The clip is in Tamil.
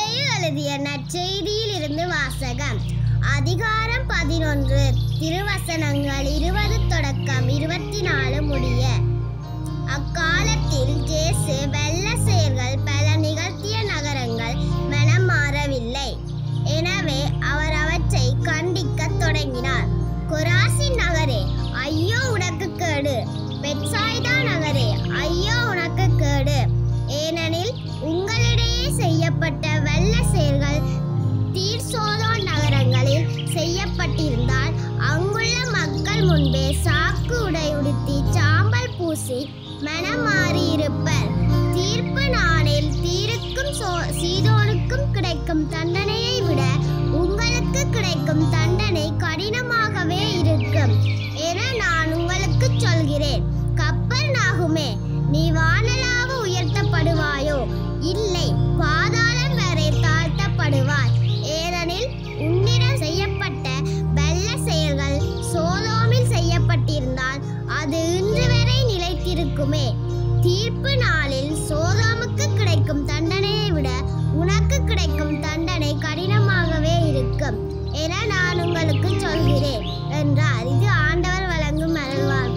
மத்தேயு எழுதிய நற்செய்தியில் இருந்து வாசகம். அதிகாரம் 11 திருவசனங்கள் 20 தொடக்கம் 24 முடிய. அக்காலத்தில் இயேசு வெள்ள செயல்கள் பல நிகழ்த்திய நகரங்கள் மனம் மாறவில்லை. எனவே அவர் அவற்றை கண்டிக்கத் தொடங்கினார். கொராசின் நகரே, ஐயோ உனக்கு கேடு! பெத்சாய்தா நகரே, ஐயோ உனக்கு கேடு! ஏனெனில் உங்களிடையே செய்யப்பட்ட வெள்ள செயல்கள் தீர் சோதோம் நகரங்களில் செய்யப்பட்டிருந்தால் அங்குள்ள மக்கள் முன்பே சாக்கு உடை உடுத்தி சாம்பல் பூசி மனம் மாறியிருப்பர். தீர்ப்பு நாளில் தீருக்கும் சீதோனுக்கும் கிடைக்கும் தண்டனையை விட உங்களுக்கு கிடைக்கும் தண்டனை கடினமாகவே இருக்கும் என நான் உங்களுக்கு சொல்கிறேன். கப்பர்நாகுமே, நீ வானளாவ உயர்த்தப்படுவாயோ? இல்லை, பாதாளம் வரை தாழ்த்தப்படுவாய். ஏனெனில் உன்னிடம் செய்யப்பட்ட வெள்ள செயல்கள் சோதோமில் செய்யப்பட்டிருந்தால் அது இன்று வரை நிலைத்திருக்குமே. தீர்ப்பு நாளில் சோதோமுக்கு கிடைக்கும் தண்டனையை விட உனக்கு கிடைக்கும் தண்டனை கடினமாகவே இருக்கும் என நான் உங்களுக்கு சொல்கிறேன் என்றார். இது ஆண்டவர் வழங்கும் அருள்வாக்கு.